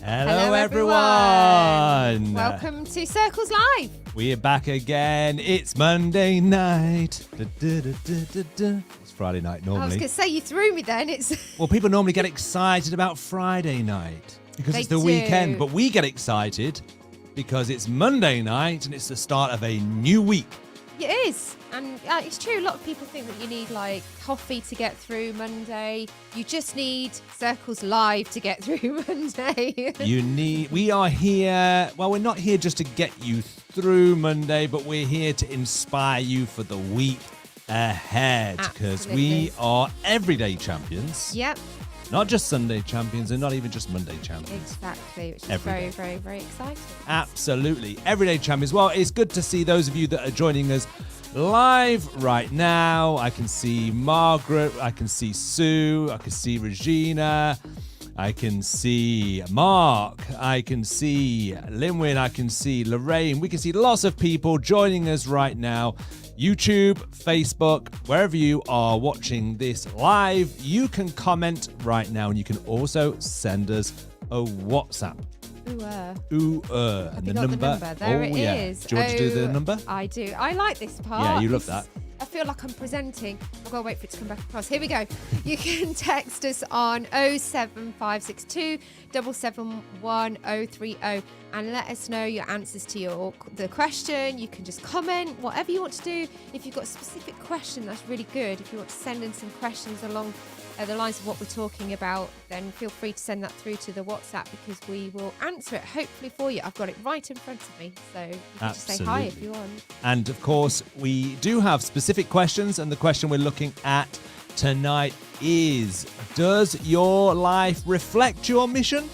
Hello everyone. Welcome to Circles Live. We're back again. It's Monday night. It's Friday night normally. I was going to say, you threw me then. Well, people normally get excited about Friday night because it's the weekend, but we get excited because it's Monday night and it's the start of a new week. It is. And it's true. A lot of people think that you need like coffee to get through Monday. You just need Circles Live to get through Monday. We are here. Well, we're not here just to get you through Monday, but we're here to inspire you for the week ahead because we are everyday champions. Yep. Not just Sunday champions and not even just Monday champions. Exactly, which is very, very, very exciting. Absolutely. Everyday champions. Well, it's good to see those of you that are joining us live right now. I can see Margaret. I can see Sue. I can see Regina. I can see Mark. I can see Linwin. I can see Lorraine. We can see lots of people joining us right now. YouTube, Facebook, wherever you are watching this live, you can comment right now and you can also send us a WhatsApp. Have you got the number? There it is. Do you want to do the number? I do. I like this part. Yeah, you love that. I feel like I'm presenting. I've got to wait for it to come back across. Here we go. You can text us on 07562 771 030 and let us know your answers to the question. You can just comment, whatever you want to do. If you've got a specific question, that's really good. If you want to send in some questions along the lines of what we're talking about, then feel free to send that through to the WhatsApp because we will answer it hopefully for you. I've got it right in front of me, so you can just say hi if you want. And of course, we do have specific questions, and the question we're looking at tonight is, does your life reflect your mission?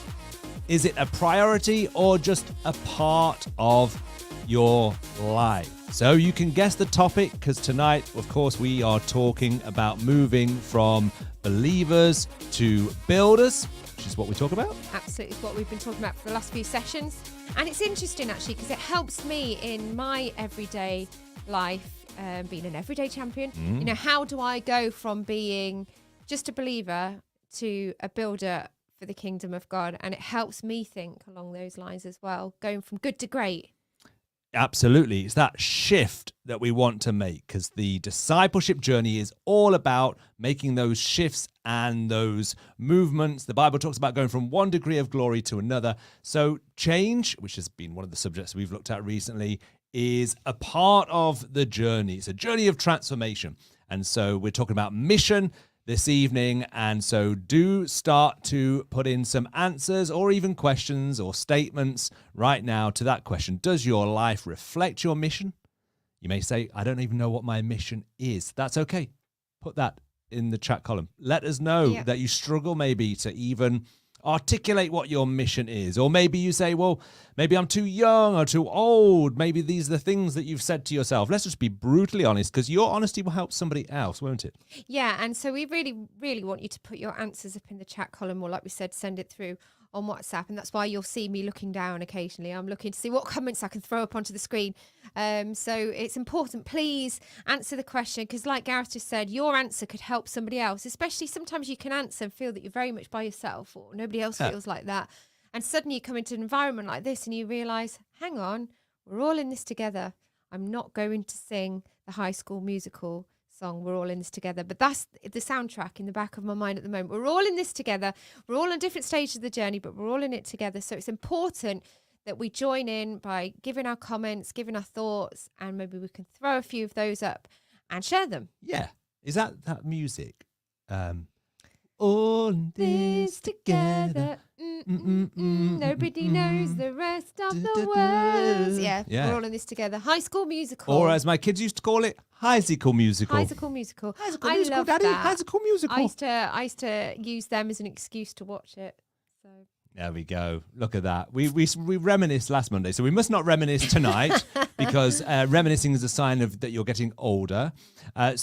Is it a priority or just a part of your life? So you can guess the topic because tonight, of course, we are talking about moving from believers to builders, which is what we talk about. Absolutely, it's what we've been talking about for the last few sessions. And it's interesting, actually, because it helps me in my everyday life, being an everyday champion. You know, how do I go from being just a believer to a builder for the kingdom of God? And it helps me think along those lines as well, going from good to great. Absolutely. It's that shift that we want to make because the discipleship journey is all about making those shifts and those movements. The Bible talks about going from one degree of glory to another. So change, which has been one of the subjects we've looked at recently, is a part of the journey. It's a journey of transformation. And so we're talking about mission this evening, and so do start to put in some answers or even questions or statements right now to that question. Does your life reflect your mission? You may say, I don't even know what my mission is. That's okay. Put that in the chat column. Let us know that you struggle maybe to even articulate what your mission is. Or maybe you say, well, maybe I'm too young or too old. Maybe these are the things that you've said to yourself. Let's just be brutally honest because your honesty will help somebody else, won't it? Yeah, and so we really, really want you to put your answers up in the chat column, or like we said, send it through on WhatsApp, and that's why you'll see me looking down occasionally. I'm looking to see what comments I can throw up onto the screen. So it's important, please answer the question, because like Gareth just said, your answer could help somebody else, especially sometimes you can answer and feel that you're very much by yourself or nobody else feels like that. And suddenly you come into an environment like this and you realise, hang on, we're all in this together. I'm not going to sing the High School Musical song, we're all in this together, but that's the soundtrack in the back of my mind at the moment. We're all in this together. We're all on different stages of the journey, but we're all in it together. So it's important that we join in by giving our comments, giving our thoughts, and maybe we can throw a few of those up and share them. Yeah. Is that music? All in this together. Nobody knows the rest of the words. Yeah, we're all in this together. High School Musical. Or as my kids used to call it, High School Musical. High School Musical. High School Musical, love Daddy. That. High School Musical. I used to use them as an excuse to watch it. So there we go. Look at that. We reminisced last Monday, so we must not reminisce tonight because reminiscing is a sign of that you're getting older. But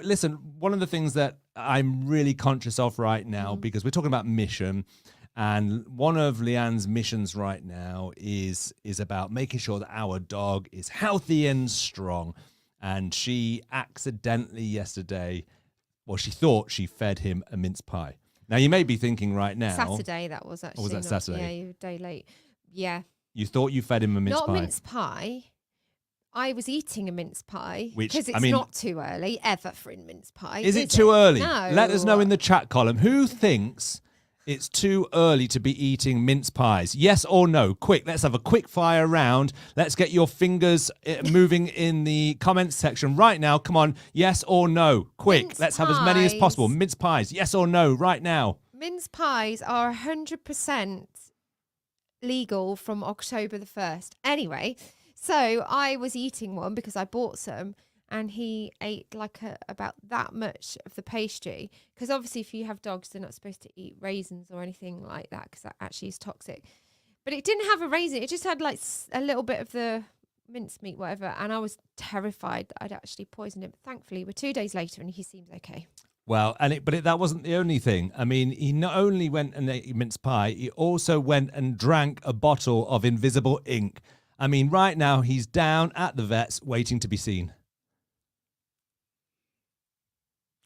listen, one of the things that I'm really conscious of right now, because we're talking about mission, and one of Leanne's missions right now is about making sure that our dog is healthy and strong. And she accidentally yesterday, well, she thought she fed him a mince pie. Now, you may be thinking right now. Saturday, that was actually. Or was that Saturday? Yeah, you were a day late. Yeah. You thought you fed him a mince Not pie. mince pie. I was eating a mince pie Which, because it's I mean, not too early ever for a mince pie. Is it too early? No. Let us know in the chat column who thinks it's too early to be eating mince pies. Yes or no? Quick, let's have a quick fire round. Let's get your fingers moving in the comments section right now. Come on, yes or no? Quick, Mince let's have as many as possible. pies. Mince pies, yes or no, right now? Mince pies are 100% legal from October the 1st. Anyway, so I was eating one because I bought some, and he ate like about that much of the pastry. Because obviously if you have dogs, they're not supposed to eat raisins or anything like that because that actually is toxic. But it didn't have a raisin. It just had like a little bit of the mincemeat, whatever. And I was terrified that I'd actually poisoned him. Thankfully, we're 2 days later and he seems okay. Well, that wasn't the only thing. I mean, he not only went and ate mince pie, he also went and drank a bottle of invisible ink. I mean, right now he's down at the vet's waiting to be seen.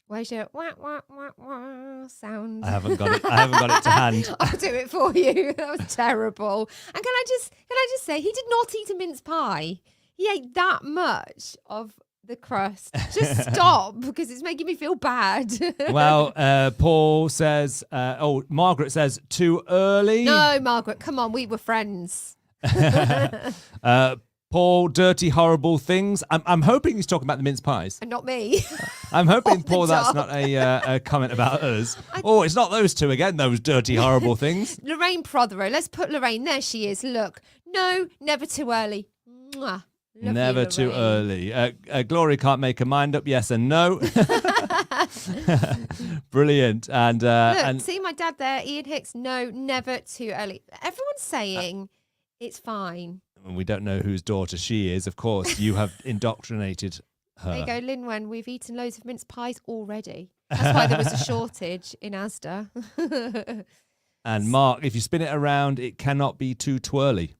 Where's your wah, wah, wah, wah sound? I haven't got it to hand. I'll do it for you. That was terrible. And can I just say, he did not eat a mince pie. He ate that much of the crust. Just stop, because it's making me feel bad. Well, Paul says, Margaret says, too early. No, Margaret, come on, we were friends. Paul, dirty, horrible things. I'm hoping he's talking about the mince pies. And not me. I'm hoping, the Paul, that's dog. not a comment about us. It's not those two again, those dirty, horrible things. Lorraine Prothero. Let's put Lorraine. There she is. Look. No, never too early. Mwah. Love Never you, too Lorraine. early. Glory can't make her mind up. Yes and no. Brilliant. And Look, see my dad there, Ian Hicks. No, never too early. Everyone's saying it's fine. we don't know whose daughter she is. Of course, you have indoctrinated her. There you go, Linwen. We've eaten loads of mince pies already. That's why there was a shortage in Asda. And Mark, if you spin it around, it cannot be too twirly.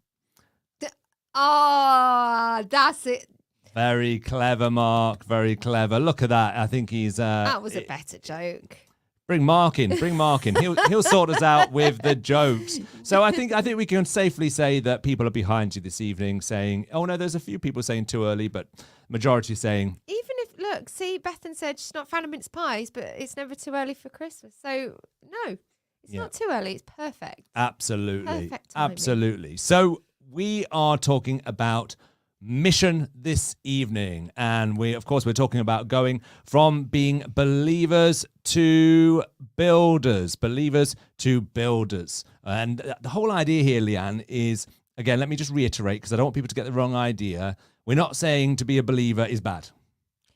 That's it. Very clever, Mark. Very clever. Look at that. I think he's. That was a better joke. Bring Mark in. Bring Mark in. He'll sort us out with the jokes. So I think we can safely say that people are behind you this evening, saying, "Oh no, there's a few people saying too early, but majority saying." Even if look, see, Bethan said she's not a fan of mince pies, but it's never too early for Christmas. So no, it's not too early. It's perfect. Absolutely. Perfect timing. Absolutely. So we are talking about mission this evening, and we're talking about going from being believers to builders. And the whole idea here, Leanne, is, again, let me just reiterate, because I don't want people to get the wrong idea. We're not saying to be a believer is bad.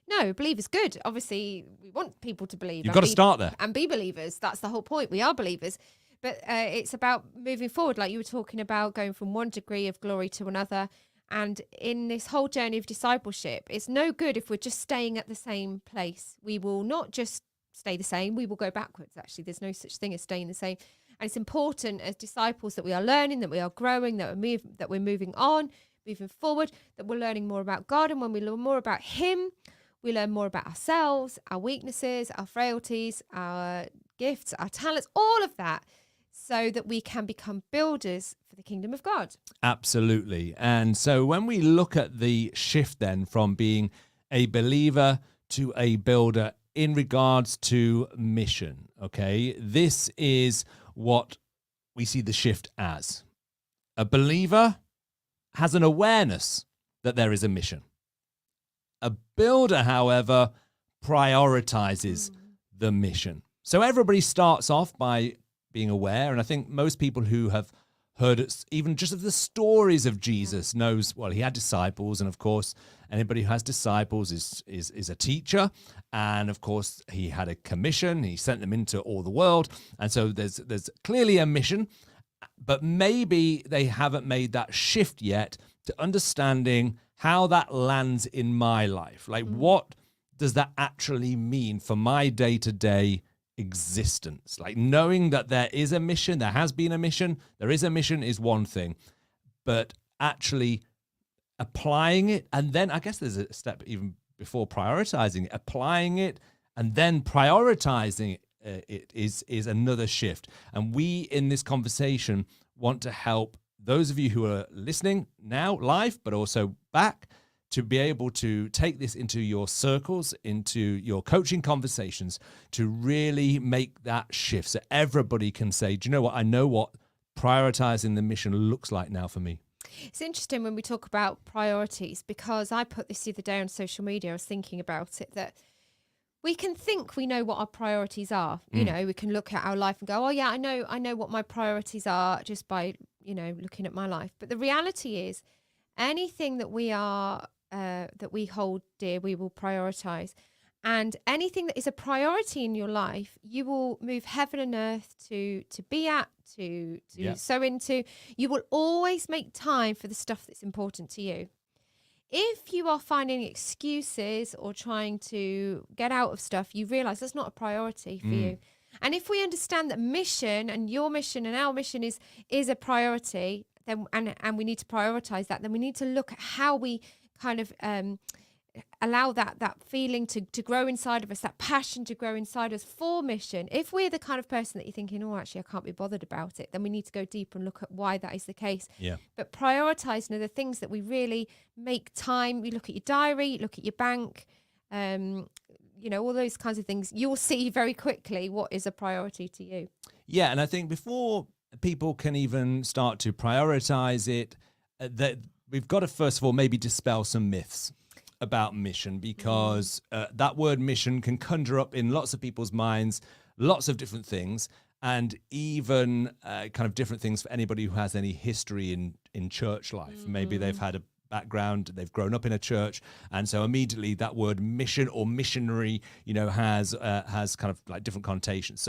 No, believe is good. Obviously, we want people to believe. You've got to start there. And be believers. That's the whole point. We are believers. But it's about moving forward, like you were talking about, going from one degree of glory to another. And in this whole journey of discipleship, it's no good if we're just staying at the same place. We will not just stay the same. We will go backwards, actually. There's no such thing as staying the same. And it's important as disciples that we are learning, that we are growing, that we're moving on, moving forward, that we're learning more about God. And when we learn more about Him, we learn more about ourselves, our weaknesses, our frailties, our gifts, our talents, all of that, so that we can become builders for the kingdom of God. Absolutely. And so when we look at the shift then from being a believer to a builder in regards to mission, okay, this is what we see the shift as. A believer has an awareness that there is a mission. A builder, however, prioritizes the mission. So everybody starts off by being aware, and I think most people who have heard even just of the stories of Jesus knows, well, he had disciples, and of course anybody who has disciples is a teacher, and of course he had a commission. He sent them into all the world, and so there's clearly a mission, but maybe they haven't made that shift yet to understanding how that lands in my life. Like, what does that actually mean for my day-to-day existence? Like, knowing that there is a mission, there has been a mission, there is a mission is one thing, but actually applying it, and then I guess there's a step even before prioritizing it, applying it and then prioritizing it is another shift. And we in this conversation want to help those of you who are listening now live, but also back, to be able to take this into your circles, into your coaching conversations, to really make that shift so everybody can say, do you know what? I know what prioritizing the mission looks like now for me. It's interesting when we talk about priorities, because I put this the other day on social media. I was thinking about it, that we can think we know what our priorities are. You know, we can look at our life and go, oh yeah, I know what my priorities are just by, looking at my life. But the reality is, anything that we are, that we hold dear, we will prioritize. And anything that is a priority in your life, you will move heaven and earth to be at, to sow into. You will always make time for the stuff that's important to you. If you are finding excuses or trying to get out of stuff, you realize that's not a priority for you. And if we understand that mission and your mission and our mission is a priority, then and we need to prioritize that, then we need to look at how we kind of allow that feeling to grow inside of us, that passion to grow inside us for mission. If we're the kind of person that you're thinking, oh, actually, I can't be bothered about it, then we need to go deeper and look at why that is the case. Yeah. But prioritizing are the things that we really make time. You look at your diary, you look at your bank, all those kinds of things. You'll see very quickly what is a priority to you. Yeah, and I think before people can even start to prioritize it, that we've got to first of all maybe dispel some myths about mission, because that word mission can conjure up in lots of people's minds lots of different things, and even kind of different things for anybody who has any history in church life. Maybe they've had a background, they've grown up in a church, and so immediately that word mission or missionary, has kind of like different connotations.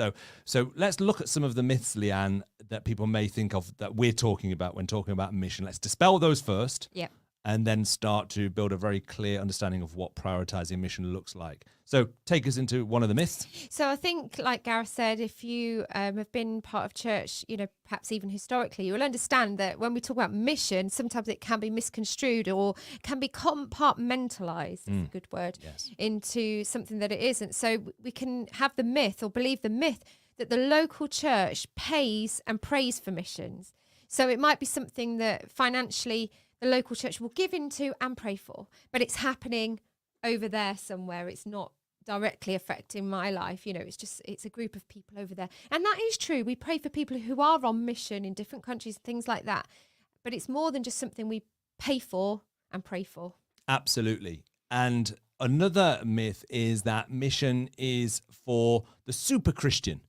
So let's look at some of the myths, Leanne, that people may think of that we're talking about when talking about mission. Let's dispel those first. Yep. And then start to build a very clear understanding of what prioritizing mission looks like. So take us into one of the myths. So I think, like Gareth said, if you have been part of church, perhaps even historically, you will understand that when we talk about mission, sometimes it can be misconstrued or can be compartmentalized, is a good word, into something that it isn't. So we can have the myth or believe the myth that the local church pays and prays for missions. So it might be something that financially the local church will give into and pray for, but it's happening over there somewhere. It's not directly affecting my life. It's a group of people over there. And that is true. We pray for people who are on mission in different countries, things like that. But it's more than just something we pay for and pray for. Absolutely. And another myth is that mission is for the super Christian,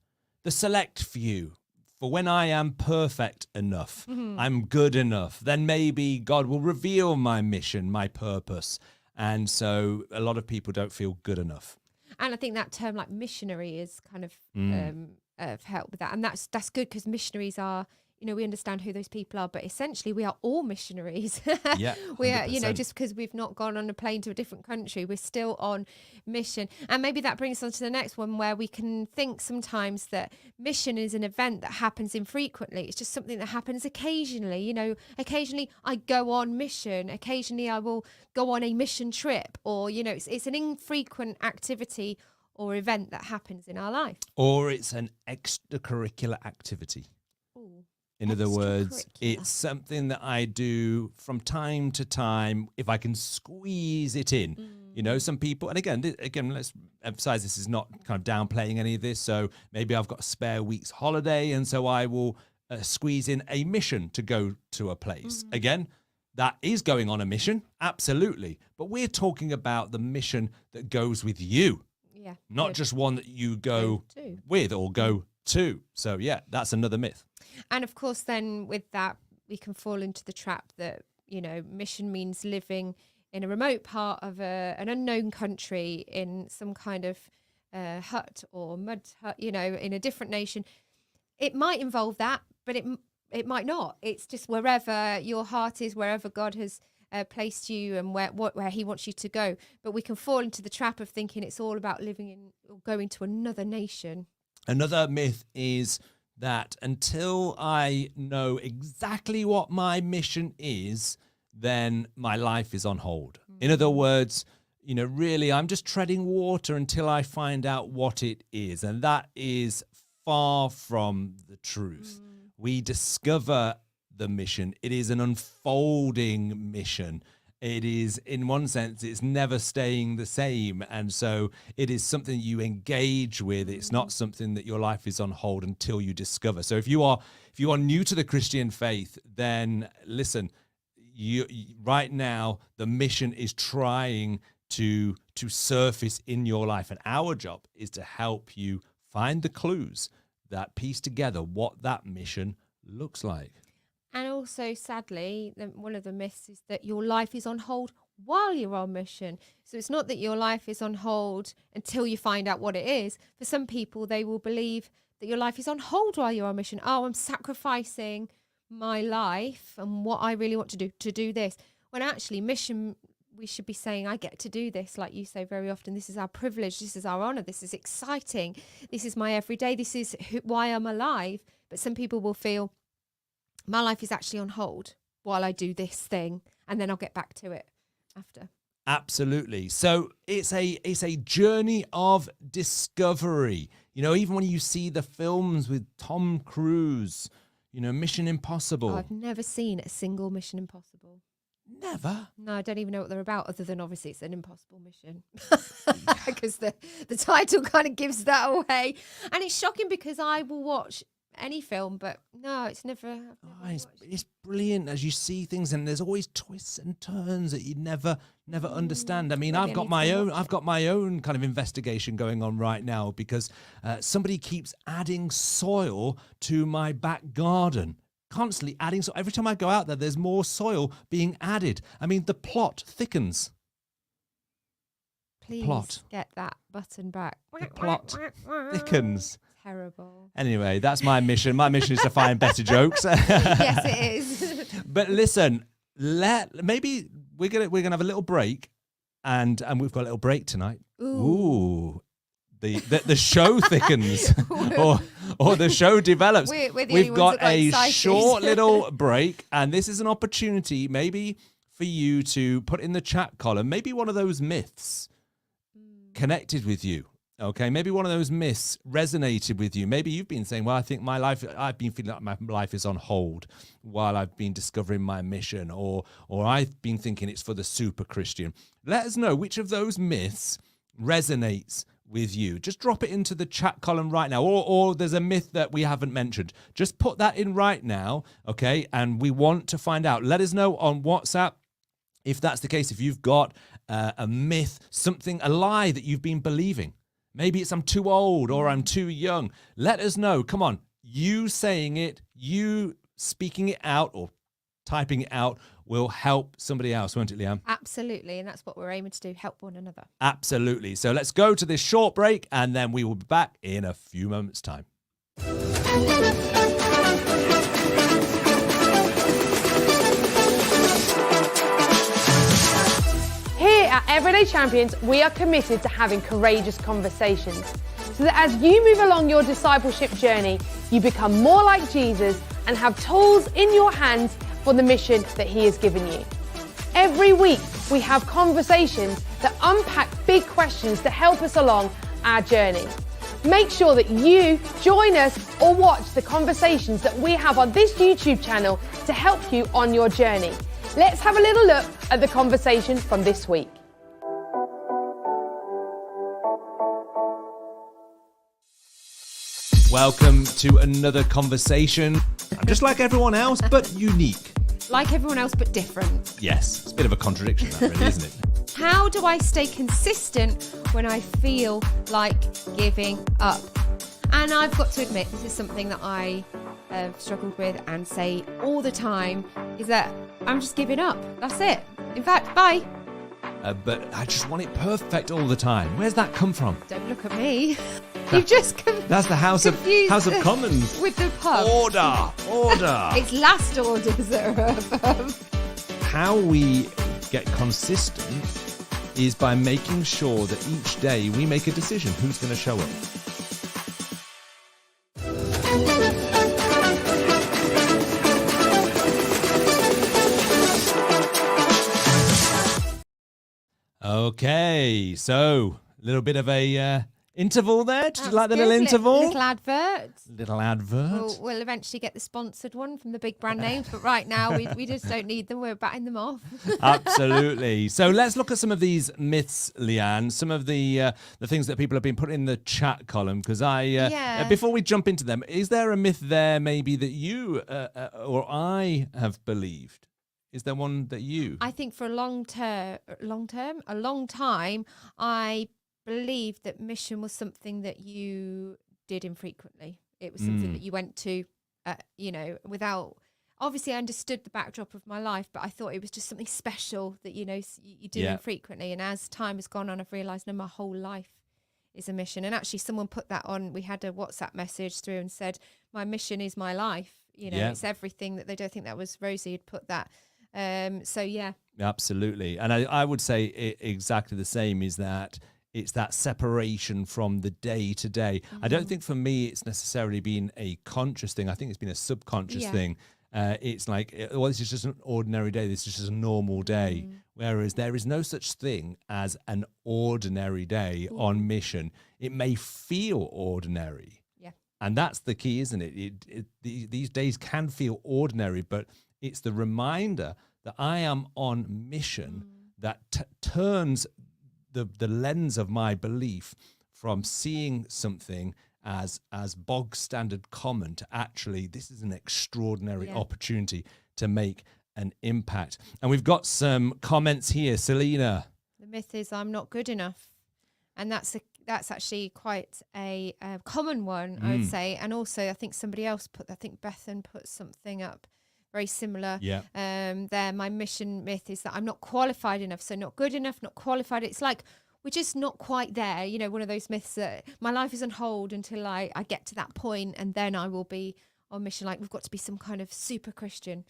the select few. For when I am perfect enough, I'm good enough, then maybe God will reveal my mission, my purpose. And so a lot of people don't feel good enough. And I think that term like missionary is kind of help with that. And that's good, because missionaries are, we understand who those people are, but essentially we are all missionaries. Yeah, we are, just because we've not gone on a plane to a different country, we're still on mission. And maybe that brings us on to the next one, where we can think sometimes that mission is an event that happens infrequently. It's just something that happens occasionally. Occasionally I go on mission. Occasionally I will go on a mission trip, or, it's an infrequent activity or event that happens in our life. Or it's an extracurricular activity. Ooh. In other words, it's something that I do from time to time if I can squeeze it in. Some people, and again, let's emphasize this is not kind of downplaying any of this. So maybe I've got a spare week's holiday, and so I will squeeze in a mission to go to a place. Again, that is going on a mission, absolutely. But we're talking about the mission that goes with you, not just one that you go with or go to. So that's another myth. And of course, then with that, we can fall into the trap that, mission means living in a remote part of an unknown country in some kind of hut or mud hut, in a different nation. It might involve that, but it might not. It's just wherever your heart is, wherever God has placed you and where he wants you to go. But we can fall into the trap of thinking it's all about living in or going to another nation. Another myth is that until I know exactly what my mission is, then my life is on hold. In other words, really I'm just treading water until I find out what it is. And that is far from the truth. We discover the mission. It is an unfolding mission. It is, in one sense, it's never staying the same. And so it is something you engage with. It's not something that your life is on hold until you discover. So if you are new to the Christian faith, then listen, you right now, the mission is trying to surface in your life. And our job is to help you find the clues that piece together what that mission looks like. And also, sadly, one of the myths is that your life is on hold while you're on mission. So it's not that your life is on hold until you find out what it is. For some people, they will believe that your life is on hold while you're on mission. Oh, I'm sacrificing my life and what I really want to do this. When actually mission, we should be saying, I get to do this. Like you say very often, this is our privilege. This is our honor. This is exciting. This is my everyday. This is why I'm alive. But some people will feel, my life is actually on hold while I do this thing, and then I'll get back to it after. Absolutely. So it's a journey of discovery. Even when you see the films with Tom Cruise, Mission Impossible. I've never seen a single Mission Impossible. Never? No, I don't even know what they're about, other than obviously it's an impossible mission. Because the title kind of gives that away. And it's shocking because I will watch any film, but no, it's never. It's brilliant as you see things, and there's always twists and turns that you never understand. I mean, I've got my own kind of investigation going on right now because somebody keeps adding soil to my back garden. Constantly adding, so every time I go out there, there's more soil being added. I mean, the plot thickens. Please get that button back. The plot thickens. Terrible. Anyway, that's my mission. My mission is to find better jokes. Yes, it is. But listen, maybe we're gonna have a little break, and we've got a little break tonight. Ooh. The show thickens, or the show develops. We've got a short little break, and this is an opportunity maybe for you to put in the chat column maybe one of those myths connected with you. Okay, maybe one of those myths resonated with you. Maybe you've been saying, well, I think I've been feeling like my life is on hold while I've been discovering my mission, or I've been thinking it's for the super Christian. Let us know which of those myths resonates with you. Just drop it into the chat column right now, or there's a myth that we haven't mentioned. Just put that in right now, okay? And we want to find out. Let us know on WhatsApp if that's the case, if you've got a myth, a lie that you've been believing. Maybe it's I'm too old or I'm too young. Let us know. Come on. You saying it, you speaking it out or typing it out will help somebody else, won't it, Liam? Absolutely. And that's what we're aiming to do, help one another. Absolutely. So let's go to this short break and then we will be back in a few moments' time. Here at Everyday Champions, we are committed to having courageous conversations so that as you move along your discipleship journey, you become more like Jesus and have tools in your hands for the mission that he has given you. Every week, we have conversations that unpack big questions to help us along our journey. Make sure that you join us or watch the conversations that we have on this YouTube channel to help you on your journey. Let's have a little look at the conversation from this week. Welcome to another conversation. I'm just like everyone else, but unique. Like everyone else, but different. Yes, it's a bit of a contradiction, that really, isn't it? How do I stay consistent when I feel like giving up? And I've got to admit, this is something that I have struggled with and say all the time, is that I'm just giving up. That's it. In fact, bye. But I just want it perfect all the time. Where's that come from? Don't look at me. You've just That's the House of Commons. With the pub. Order. It's last orders that are above. How we get consistent is by making sure that each day we make a decision who's going to show up. Okay, so a little bit of a interval there. Did you That's like the good. little interval? Little advert. Little advert. We'll eventually get the sponsored one from the big brand names, but right now we just don't need them. We're batting them off. Absolutely. So let's look at some of these myths, Leanne. Some of the things that people have been putting in the chat column. Because before we jump into them, is there a myth there maybe that you or I have believed? Is there one that you? I think for a long time, I believed that mission was something that you did infrequently. It was something that you went to, without. Obviously, I understood the backdrop of my life, but I thought it was just something special that you do infrequently. And as time has gone on, I've realised my whole life is a mission. And actually, someone put that on. We had a WhatsApp message through and said, "My mission is my life." It's everything. That they don't think that was Rosie had put that. Absolutely. And I would say exactly the same, is that it's that separation from the day to day. I don't think for me it's necessarily been a conscious thing. I think it's been a subconscious thing. It's like, this is just an ordinary day. This is just a normal day. Whereas there is no such thing as an ordinary day on mission. It may feel ordinary. Yeah. And that's the key, isn't it? These days can feel ordinary, but it's the reminder that I am on mission that turns the lens of my belief from seeing something as bog standard common to actually, this is an extraordinary opportunity to make an impact. And we've got some comments here. Selena. The myth is I'm not good enough. And that's actually quite a common one, I would say. And also, I think somebody else Bethan put something up very similar. There, my mission myth is that I'm not qualified enough. So not good enough, not qualified. It's like we're just not quite there. One of those myths that my life is on hold until I get to that point, and then I will be on mission. Like we've got to be some kind of super Christian.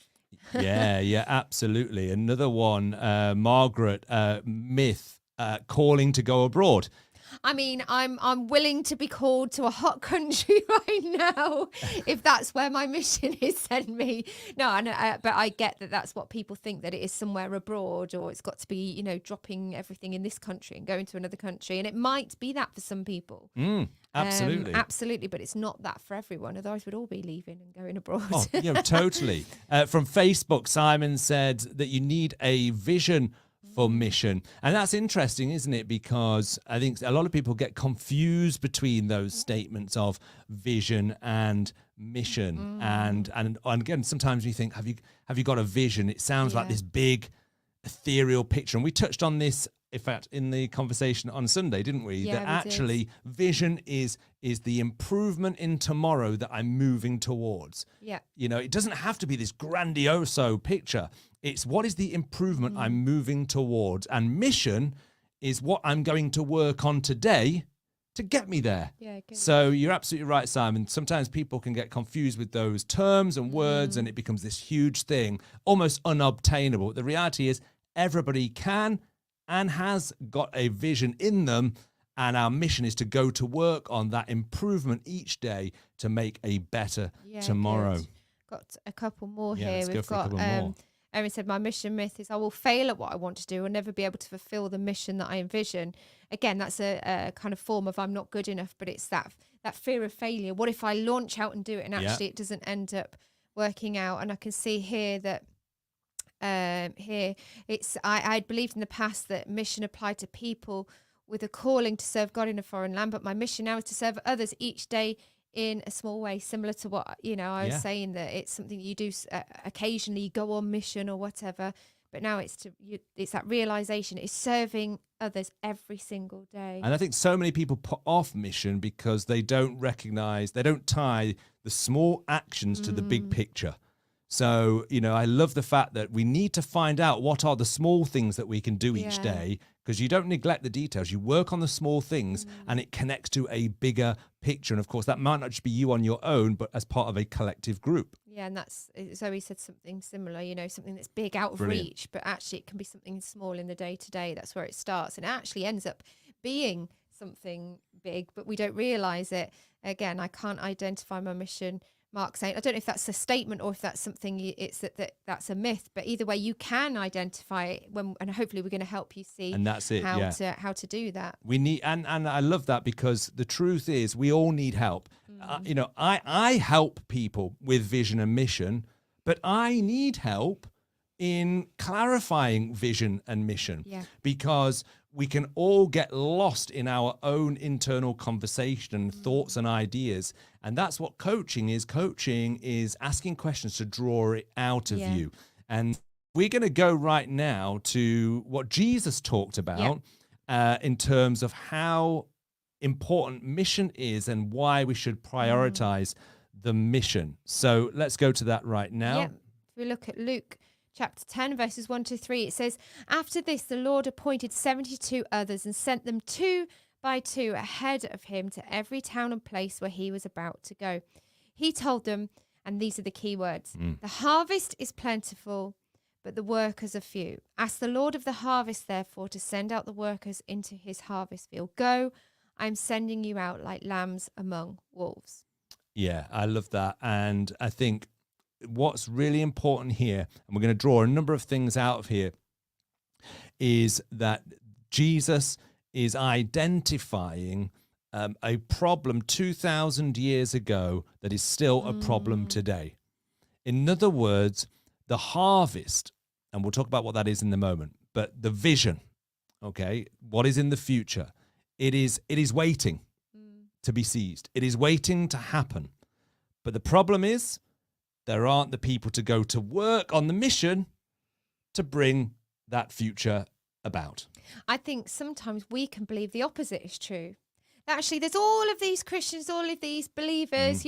Yeah, absolutely. Another one, Margaret, myth, calling to go abroad. I mean, I'm willing to be called to a hot country right now if that's where my mission is. Send me. No, I know, but I get that that's what people think, that it is somewhere abroad, or it's got to be, dropping everything in this country and going to another country, and it might be that for some people. Absolutely, absolutely, but it's not that for everyone. Otherwise, we'd all be leaving and going abroad. Oh, totally. From Facebook, Simon said that you need a vision for mission. And that's interesting, isn't it? Because I think a lot of people get confused between those statements of vision and mission. And again, sometimes we think, have you got a vision? It sounds like this big ethereal picture. And we touched on this, in fact, in the conversation on Sunday, didn't we? Yeah, that actually vision is the improvement in tomorrow that I'm moving towards. Yeah. It doesn't have to be this grandioso picture. It's what is the improvement I'm moving towards. And mission is what I'm going to work on today to get me there. Yeah, good. So you're absolutely right, Simon. Sometimes people can get confused with those terms and words, and it becomes this huge thing, almost unobtainable. But the reality is everybody can and has got a vision in them, and our mission is to go to work on that improvement each day to make a better tomorrow. Good. Got a couple more here. We've got more. Erin said, my mission myth is I will fail at what I want to do and never be able to fulfill the mission that I envision. Again, that's a kind of form of I'm not good enough, but it's that fear of failure. What if I launch out and do it and actually it doesn't end up working out? And I can see here that I'd believed in the past that mission applied to people with a calling to serve God in a foreign land, but my mission now is to serve others each day in a small way, similar to what I was saying, that it's something you do occasionally, you go on mission or whatever, but now it's that realization, it's serving others every single day. And I think so many people put off mission because they don't tie the small actions to the big picture. So, I love the fact that we need to find out what are the small things that we can do each day, because you don't neglect the details. You work on the small things and it connects to a bigger picture. And of course, that might not just be you on your own, but as part of a collective group. Yeah, and that's, Zoe said something similar, something that's big out of reach, but actually it can be something small in the day-to-day. That's where it starts. And it actually ends up being something big, but we don't realize it. Again, I can't identify my mission Mark saying. I don't know if that's a statement or if that's something it's that's a myth, but either way, you can identify it and hopefully we're going to help you see And that's it. how to do that. We need, and I love that, because the truth is we all need help. I help people with vision and mission, but I need help in clarifying vision and mission, because we can all get lost in our own internal conversation, thoughts and ideas. And that's what coaching is. Coaching is asking questions to draw it out of you. And we're going to go right now to what Jesus talked about in terms of how important mission is and why we should prioritize the mission. So let's go to that right now. If we look at Luke chapter 10, verses 1-3, it says, "After this, the Lord appointed 72 others and sent them 2 by 2 ahead of him to every town and place where he was about to go. He told them," and these are the key words, "The harvest is plentiful, but the workers are few. Ask the Lord of the harvest, therefore, to send out the workers into his harvest field. Go, I'm sending you out like lambs among wolves." Yeah, I love that. And I think what's really important here, and we're going to draw a number of things out of here, is that Jesus is identifying a problem 2,000 years ago that is still a problem today. In other words, the harvest, and we'll talk about what that is in a moment, but the vision, okay, what is in the future, it is waiting to be seized. It is waiting to happen. But the problem is there aren't the people to go to work on the mission to bring that future about. I think sometimes we can believe the opposite is true. That actually, there's all of these Christians, all of these believers,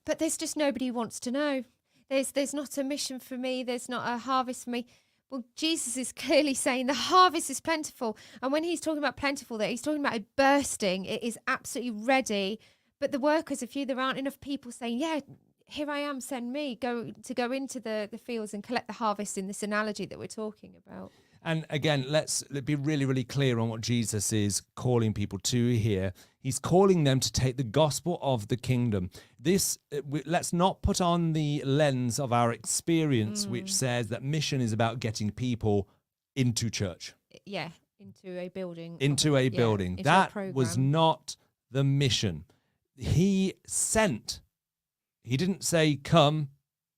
but there's just nobody who wants to know. There's not a mission for me. There's not a harvest for me. Well, Jesus is clearly saying the harvest is plentiful. And when he's talking about plentiful there, he's talking about it bursting. It is absolutely ready. But the workers are few. There aren't enough people saying, yeah, here I am, send me, go into the fields and collect the harvest in this analogy that we're talking about. And again, let's be really, really clear on what Jesus is calling people to here. He's calling them to take the gospel of the kingdom. Let's not put on the lens of our experience, which says that mission is about getting people into church. Yeah, into a building. Into a building. That was not the mission. He sent. He didn't say come.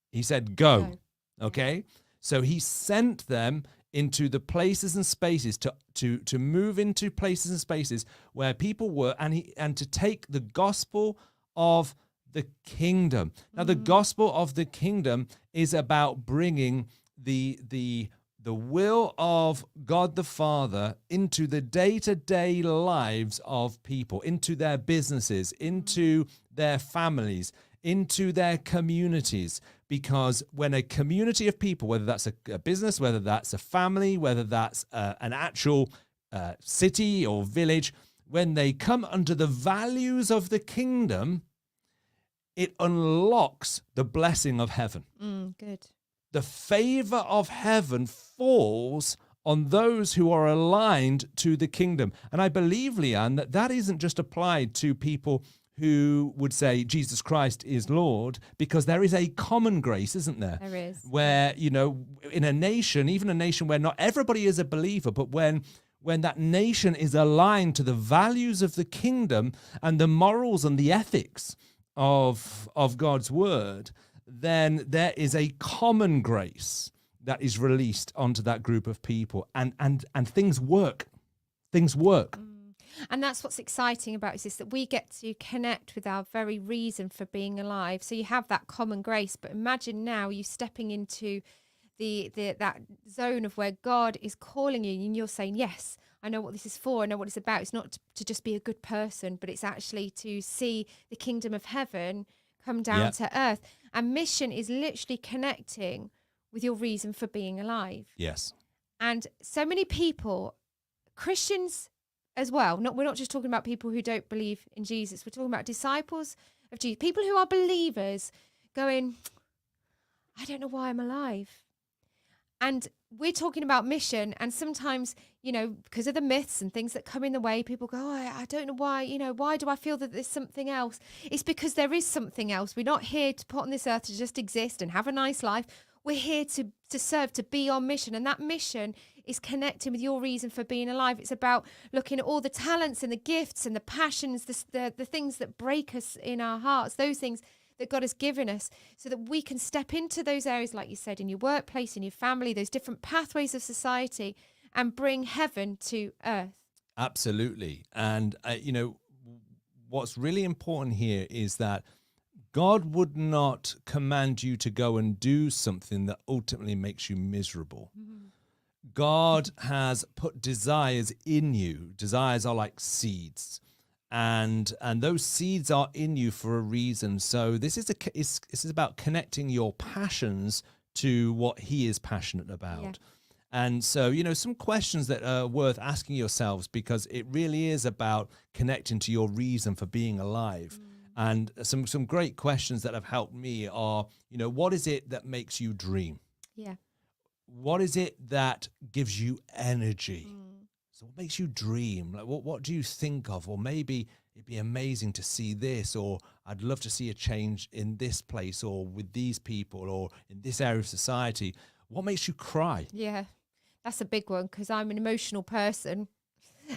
He said go. Okay? So he sent them into the places and spaces to move into places and spaces where people were, and to take the gospel of the kingdom. Now, the gospel of the kingdom is about bringing the will of God the Father into the day-to-day lives of people, into their businesses, into their families, into their communities. Because when a community of people, whether that's a business, whether that's a family, whether that's an actual city or village, when they come under the values of the kingdom, it unlocks the blessing of heaven. Good. The favor of heaven falls on those who are aligned to the kingdom. And I believe, Leanne, that isn't just applied to people who would say Jesus Christ is Lord, because there is a common grace, isn't there? There is. Where, in a nation, even a nation where not everybody is a believer, but when that nation is aligned to the values of the kingdom and the morals and the ethics of God's word, then there is a common grace that is released onto that group of people, and things work. Things work. And that's what's exciting about it, is that we get to connect with our very reason for being alive. So you have that common grace, but imagine now you stepping into that zone of where God is calling you, and you're saying, yes, I know what this is for. I know what it's about. It's not to just be a good person, but it's actually to see the kingdom of heaven come down to earth. And mission is literally connecting with your reason for being alive. Yes. And so many people, Christians as well, we're not just talking about people who don't believe in Jesus. We're talking about disciples of Jesus, people who are believers going, I don't know why I'm alive. And we're talking about mission, and sometimes, because of the myths and things that come in the way, people go, oh, I don't know why, why do I feel that there's something else? It's because there is something else. We're not here to put on this earth to just exist and have a nice life. We're here to serve, to be on mission. And that mission is connecting with your reason for being alive. It's about looking at all the talents and the gifts and the passions, the things that break us in our hearts, those things that God has given us, so that we can step into those areas, like you said, in your workplace, in your family, those different pathways of society, and bring heaven to earth. Absolutely. And, what's really important here is that God would not command you to go and do something that ultimately makes you miserable. God has put desires in you. Desires are like seeds. And those seeds are in you for a reason. So this is about connecting your passions to what he is passionate about. Yeah. And so, some questions that are worth asking yourselves, because it really is about connecting to your reason for being alive. And some great questions that have helped me are, what is it that makes you dream? Yeah. What is it that gives you energy? So what makes you dream? Like, what do you think of? Or maybe it'd be amazing to see this, or I'd love to see a change in this place, or with these people, or in this area of society. What makes you cry? Yeah, that's a big one, because I'm an emotional person.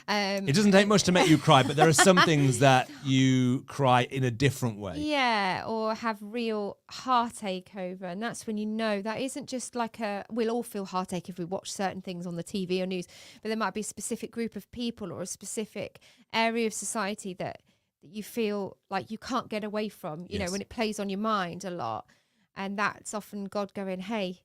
It doesn't take much to make you cry, but there are some things that you cry in a different way. Yeah, or have real heartache over. And that's when that isn't just like we'll all feel heartache if we watch certain things on the TV or news, but there might be a specific group of people or a specific area of society that you feel like you can't get away from, Yes. when it plays on your mind a lot. And that's often God going, hey,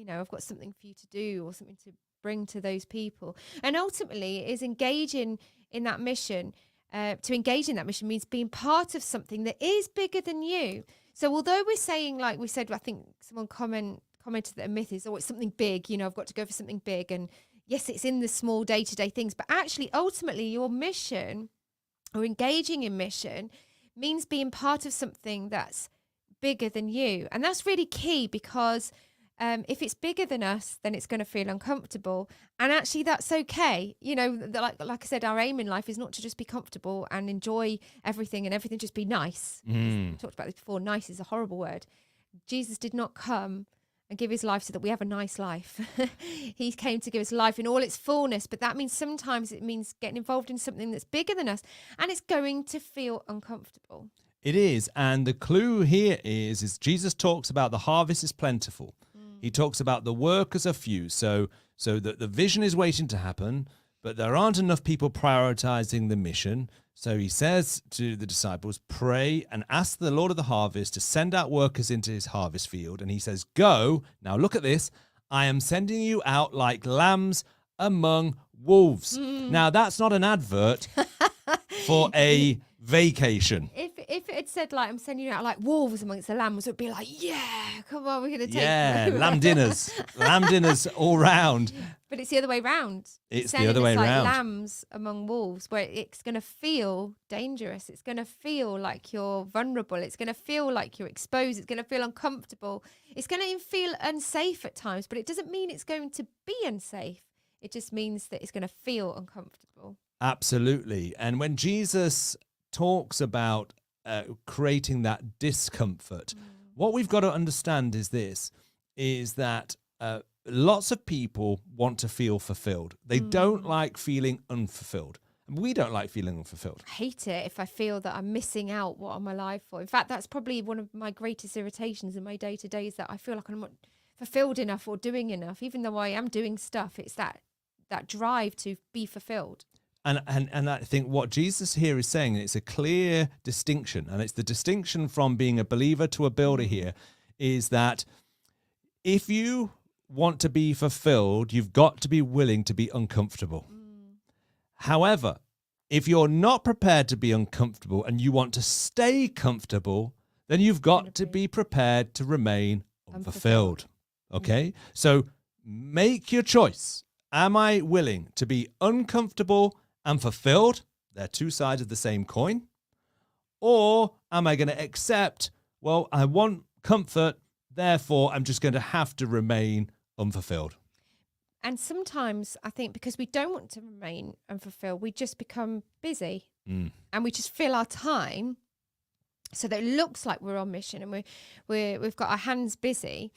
I've got something for you to do, or something to bring to those people. And ultimately it is engaging in that mission. To engage in that mission means being part of something that is bigger than you. So although we're saying, like we said, I think someone commented that a myth is, oh, it's something big, I've got to go for something big. And yes, it's in the small day-to-day things, but actually ultimately your mission, or engaging in mission, means being part of something that's bigger than you. And that's really key, because if it's bigger than us, then it's going to feel uncomfortable. And actually, that's okay. Like I said, our aim in life is not to just be comfortable and enjoy everything and everything just be nice. We talked about this before. Nice is a horrible word. Jesus did not come and give his life so that we have a nice life. He came to give us life in all its fullness. But that means sometimes it means getting involved in something that's bigger than us, and it's going to feel uncomfortable. It is. And the clue here is Jesus talks about the harvest is plentiful. He talks about the workers are few. So that the vision is waiting to happen, but there aren't enough people prioritizing the mission. So he says to the disciples, pray and ask the Lord of the harvest to send out workers into his harvest field. And he says, go. Now look at this. I am sending you out like lambs among wolves. Now that's not an advert for a vacation. If it had said, like, I'm sending you out like wolves amongst the lambs, it would be like, yeah, come on, we're going to take them. Lamb dinners all round. But it's the other way round. It's the other way like round. Lambs among wolves, where it's going to feel dangerous. It's going to feel like you're vulnerable. It's going to feel like you're exposed. It's going to feel uncomfortable. It's going to feel unsafe at times, but it doesn't mean it's going to be unsafe. It just means that it's going to feel uncomfortable. Absolutely. And when Jesus talks about creating that discomfort, what we've got to understand is this, is that lots of people want to feel fulfilled. They don't like feeling unfulfilled. We don't like feeling unfulfilled. I hate it if I feel that I'm missing out what I'm alive for. In fact, that's probably one of my greatest irritations in my day-to-day, is that I feel like I'm not fulfilled enough or doing enough, even though I am doing stuff. It's that drive to be fulfilled. And I think what Jesus here is saying, it's a clear distinction, and it's the distinction from being a believer to a builder here, is that if you want to be fulfilled, you've got to be willing to be uncomfortable. However, if you're not prepared to be uncomfortable and you want to stay comfortable, then you've got to be prepared to remain unfulfilled. Okay? So make your choice. Am I willing to be uncomfortable and fulfilled? They're two sides of the same coin. Or am I going to accept, well, I want comfort, therefore I'm just going to have to remain unfulfilled. And sometimes I think because we don't want to remain unfulfilled, we just become busy and we just fill our time so that it looks like we're on mission and we've got our hands busy.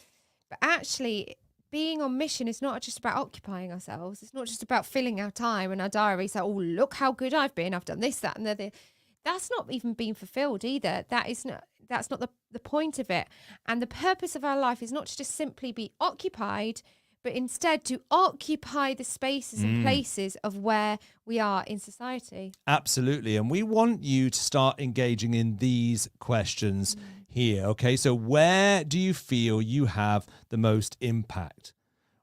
But actually, being on mission is not just about occupying ourselves. It's not just about filling our time and our diary. So, oh, look how good I've been. I've done this, that, and the other. That's not even being fulfilled either. That's not the point of it. And the purpose of our life is not to just simply be occupied, but instead to occupy the spaces and places of where we are in society. Absolutely. And we want you to start engaging in these questions here. Okay, so where do you feel you have the most impact?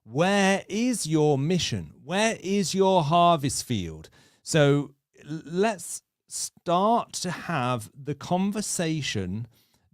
Where is your mission? Where is your harvest field? So let's start to have the conversation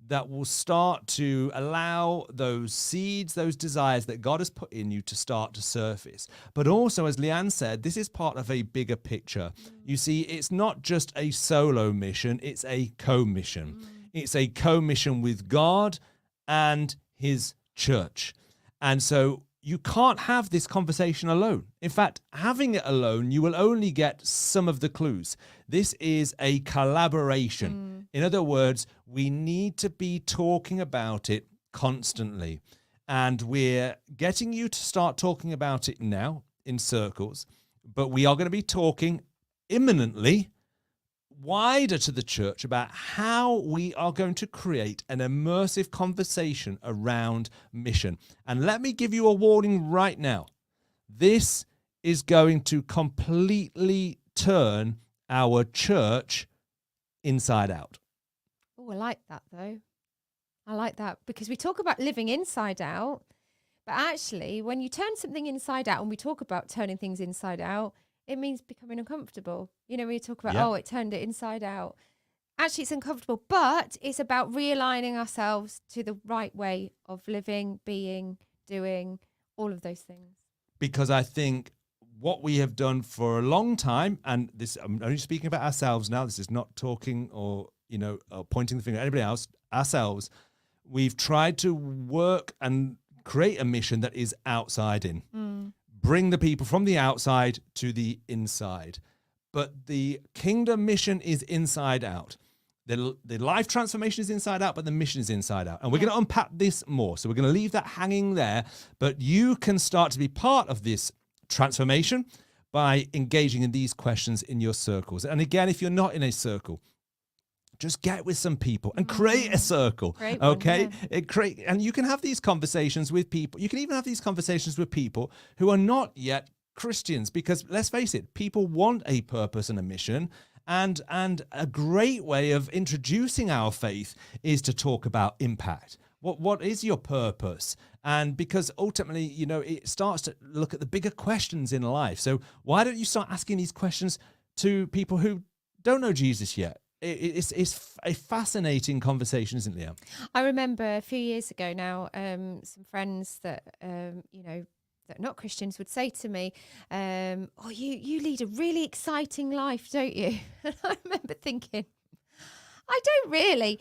that will start to allow those seeds, those desires that God has put in you to start to surface. But also, as Leanne said, this is part of a bigger picture. You see, it's not just a solo mission, it's a co-mission. It's a co-mission with God and his church. And so you can't have this conversation alone. In fact, having it alone, you will only get some of the clues. This is a collaboration. In other words, we need to be talking about it constantly. And we're getting you to start talking about it now in circles, but we are going to be talking imminently wider to the church about how we are going to create an immersive conversation around mission. And let me give you a warning right now. This is going to completely turn our church inside out. Oh, I like that though. I like that because we talk about living inside out, but actually when you turn something inside out and we talk about turning things inside out, it means becoming uncomfortable. You know, we talk about, oh, it turned it inside out. Actually, it's uncomfortable, but it's about realigning ourselves to the right way of living, being, doing, all of those things. Because I think what we have done for a long time, and this, I'm only speaking about ourselves now, this is not talking or, pointing the finger at anybody else, ourselves, we've tried to work and create a mission that is outside in. Bring the people from the outside to the inside. But the kingdom mission is inside out. The life transformation is inside out, but the mission is inside out. And we're going to unpack this more. So we're going to leave that hanging there. But you can start to be part of this transformation by engaging in these questions in your circles. And again, if you're not in a circle, just get with some people and create a circle. Okay. And you can have these conversations with people. You can even have these conversations with people who are not yet Christians, because let's face it, people want a purpose and a mission. And a great way of introducing our faith is to talk about impact. What is your purpose? And because ultimately, it starts to look at the bigger questions in life. So why don't you start asking these questions to people who don't know Jesus yet? It's a fascinating conversation, isn't it, Leanne? I remember a few years ago now, some friends that, that are not Christians would say to me, oh, you lead a really exciting life, don't you? And I remember thinking, I don't really.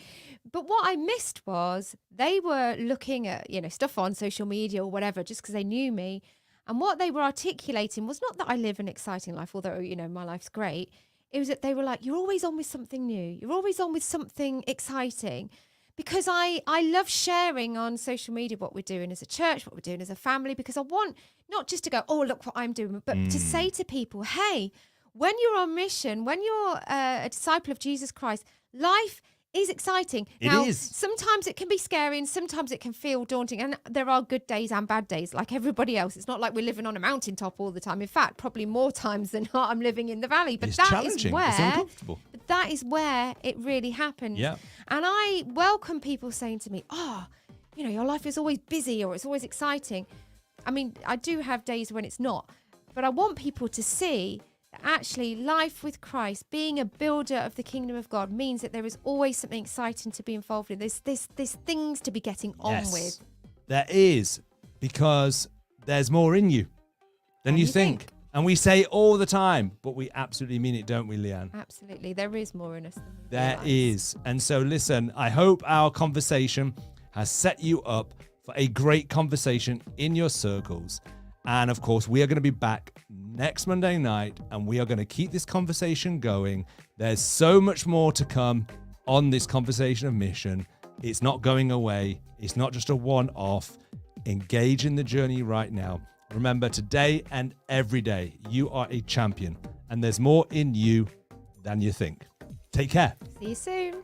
But what I missed was they were looking at, stuff on social media or whatever, just because they knew me. And what they were articulating was not that I live an exciting life, although, my life's great. It was that they were like, you're always on with something new. You're always on with something exciting. Because I love sharing on social media what we're doing as a church, what we're doing as a family, because I want not just to go, oh, look what I'm doing, but to say to people, hey, when you're on mission, when you're a disciple of Jesus Christ, life is exciting. Now, sometimes it can be scary and sometimes it can feel daunting. And there are good days and bad days like everybody else. It's not like we're living on a mountaintop all the time. In fact, probably more times than not, I'm living in the valley. But that is where it really happens. Yeah. And I welcome people saying to me, oh, your life is always busy or it's always exciting. I mean, I do have days when it's not. But I want people to see that actually life with Christ, being a builder of the kingdom of God, means that there is always something exciting to be involved in. There's things to be getting on with. There is, because there's more in you than you think. And we say all the time, but we absolutely mean it, don't we, Leanne? Absolutely. There is more in us than we There realize. is. And so listen, I hope our conversation has set you up for a great conversation in your circles. And of course, we are going to be back next Monday night, and we are going to keep this conversation going. There's so much more to come on this conversation of mission. It's not going away. It's not just a one-off. Engage in the journey right now. Remember, today and every day, you are a champion, and there's more in you than you think. Take care. See you soon.